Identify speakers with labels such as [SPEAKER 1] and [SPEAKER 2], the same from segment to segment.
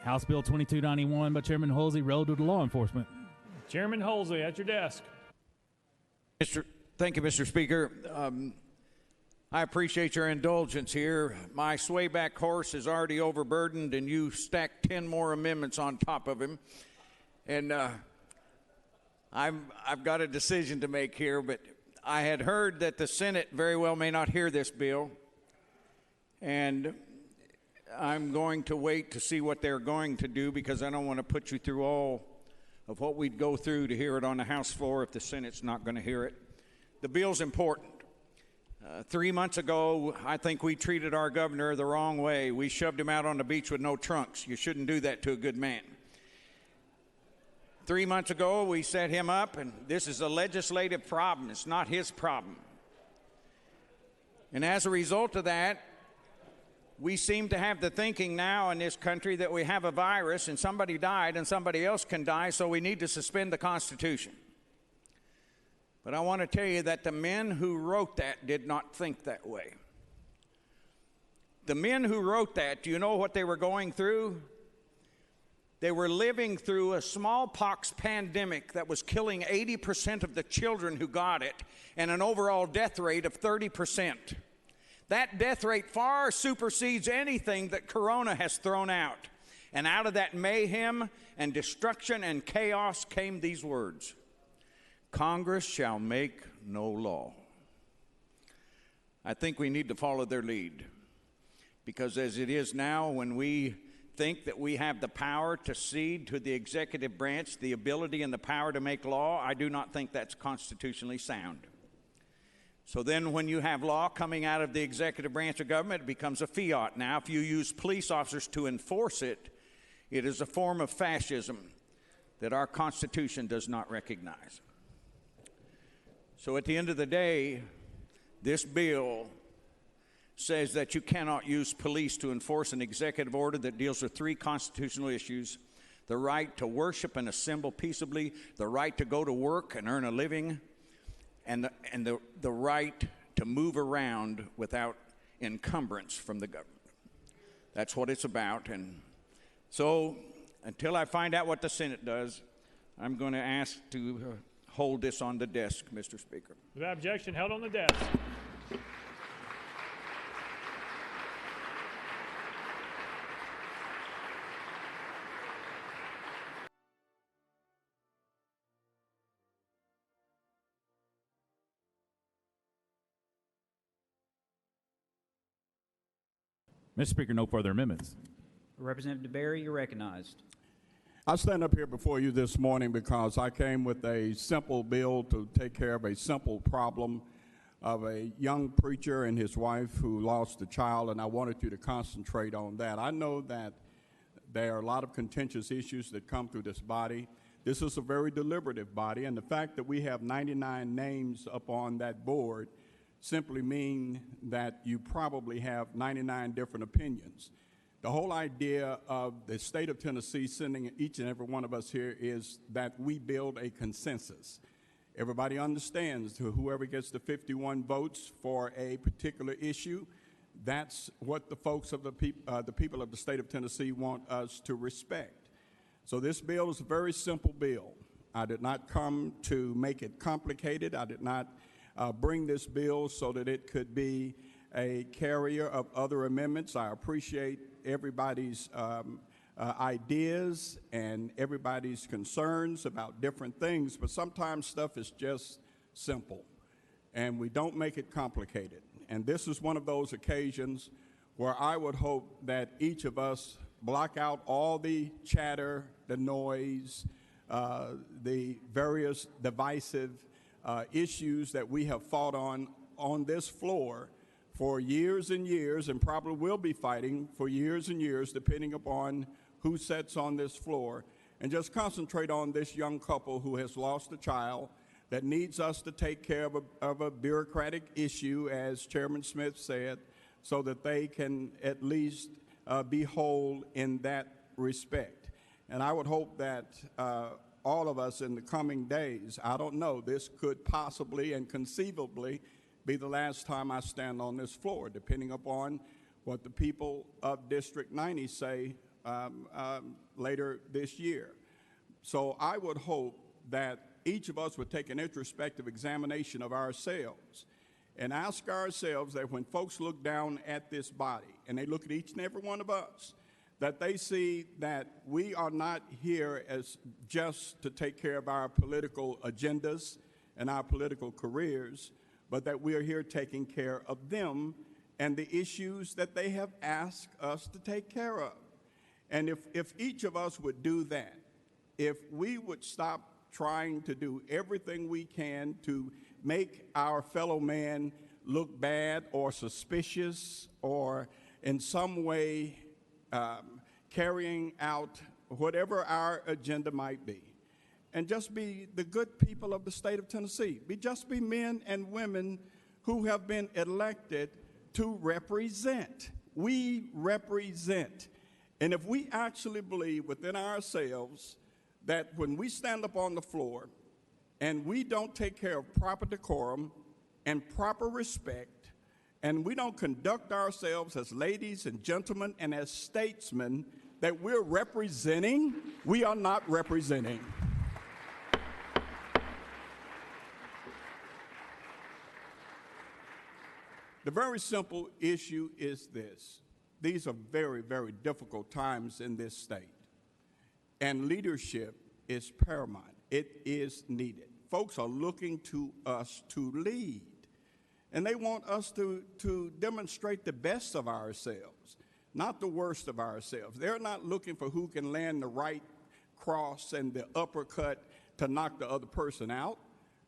[SPEAKER 1] House Bill 2291 by Chairman Hulsey, relative to law enforcement.
[SPEAKER 2] Chairman Hulsey, at your desk.
[SPEAKER 3] Thank you, Mr. Speaker. I appreciate your indulgence here. My swayback horse is already overburdened, and you stacked 10 more amendments on top of him. And I've got a decision to make here, but I had heard that the Senate very well may not hear this bill, and I'm going to wait to see what they're going to do, because I don't want to put you through all of what we'd go through to hear it on the House floor if the Senate's not going to hear it. The bill's important. 3 months ago, I think we treated our governor the wrong way. We shoved him out on the beach with no trunks. You shouldn't do that to a good man. 3 months ago, we set him up, and this is a legislative problem. It's not his problem. And as a result of that, we seem to have the thinking now in this country that we have a virus and somebody died and somebody else can die, so we need to suspend the Constitution. But I want to tell you that the men who wrote that did not think that way. The men who wrote that, do you know what they were going through? They were living through a smallpox pandemic that was killing 80% of the children who got it, and an overall death rate of 30%. That death rate far supersedes anything that Corona has thrown out. And out of that mayhem and destruction and chaos came these words: Congress shall make no law. I think we need to follow their lead, because as it is now, when we think that we have the power to cede to the executive branch the ability and the power to make law, I do not think that's constitutionally sound. So then when you have law coming out of the executive branch of government, it becomes a fiat. Now, if you use police officers to enforce it, it is a form of fascism that our Constitution does not recognize. So at the end of the day, this bill says that you cannot use police to enforce an executive order that deals with 3 constitutional issues: the right to worship and assemble peaceably, the right to go to work and earn a living, and the right to move around without encumbrance from the government. That's what it's about. And so until I find out what the Senate does, I'm going to ask to hold this on the desk, Mr. Speaker.
[SPEAKER 2] Without objection, held on the desk.
[SPEAKER 1] Mr. Speaker, no further amendments.
[SPEAKER 4] Representative DeBerry, you're recognized.
[SPEAKER 5] I stand up here before you this morning because I came with a simple bill to take care of a simple problem of a young preacher and his wife who lost a child, and I wanted you to concentrate on that. I know that there are a lot of contentious issues that come through this body. This is a very deliberative body, and the fact that we have 99 names up on that board simply mean that you probably have 99 different opinions. The whole idea of the state of Tennessee sending each and every one of us here is that we build a consensus. Everybody understands whoever gets the 51 votes for a particular issue, that's what the folks of the people of the state of Tennessee want us to respect. So this bill is a very simple bill. I did not come to make it complicated. I did not bring this bill so that it could be a carrier of other amendments. I appreciate everybody's ideas and everybody's concerns about different things, but sometimes stuff is just simple, and we don't make it complicated. And this is one of those occasions where I would hope that each of us block out all the chatter, the noise, the various divisive issues that we have fought on this floor for years and years, and probably will be fighting for years and years, depending upon who sits on this floor, and just concentrate on this young couple who has lost a child that needs us to take care of a bureaucratic issue, as Chairman Smith said, so that they can at least be whole in that respect. And I would hope that all of us in the coming days, I don't know, this could possibly and conceivably be the last time I stand on this floor, depending upon what the people of District 90 say later this year. So I would hope that each of us would take an introspective examination of ourselves and ask ourselves that when folks look down at this body and they look at each and every one of us, that they see that we are not here as just to take care of our political agendas and our political careers, but that we are here taking care of them and the issues that they have asked us to take care of. And if each of us would do that, if we would stop trying to do everything we can to make our fellow man look bad or suspicious or in some way carrying out whatever our agenda might be, and just be the good people of the state of Tennessee. Just be men and women who have been elected to represent. We represent. And if we actually believe within ourselves that when we stand up on the floor and we don't take care of proper decorum and proper respect, and we don't conduct ourselves as ladies and gentlemen and as statesmen that we're representing, we are not representing. The very simple issue is this. These are very, very difficult times in this state, and leadership is paramount. It is needed. Folks are looking to us to lead, and they want us to demonstrate the best of ourselves, not the worst of ourselves. They're not looking for who can land the right cross and the uppercut to knock the other person out.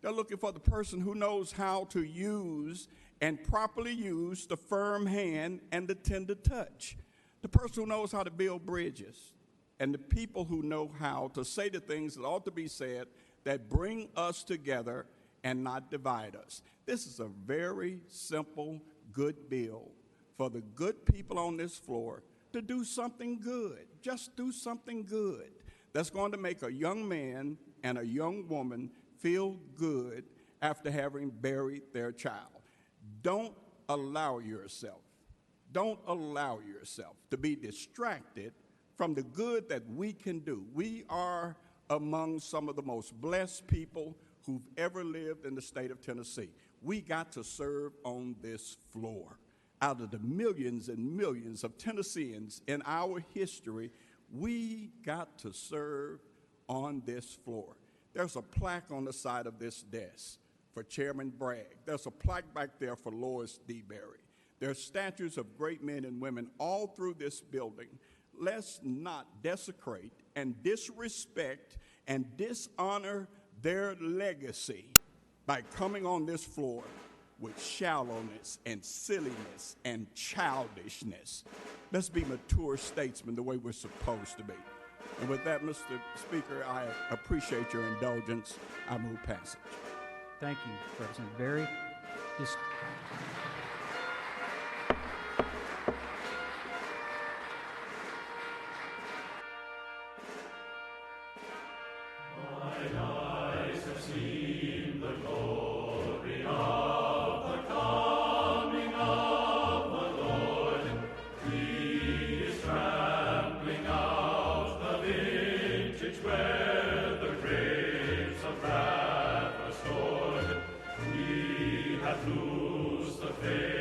[SPEAKER 5] They're looking for the person who knows how to use and properly use the firm hand and the tender touch. The person who knows how to build bridges, and the people who know how to say the things that ought to be said that bring us together and not divide us. This is a very simple, good bill for the good people on this floor to do something good. Just do something good that's going to make a young man and a young woman feel good after having buried their child. Don't allow yourself to be distracted from the good that we can do. We are among some of the most blessed people who've ever lived in the state of Tennessee. We got to serve on this floor. Out of the millions and millions of Tennesseans in our history, we got to serve on this floor. There's a plaque on the side of this desk for Chairman Bragg. There's a plaque back there for Lois D. Berry. There's statues of great men and women all through this building. Let's not desecrate and disrespect and dishonor their legacy by coming on this floor with shallowness and silliness and childishness. Let's be mature statesmen the way we're supposed to be. And with that, Mr. Speaker, I appreciate your indulgence. I move passage.
[SPEAKER 4] Thank you, Representative Berry.
[SPEAKER 6] Lose the faith.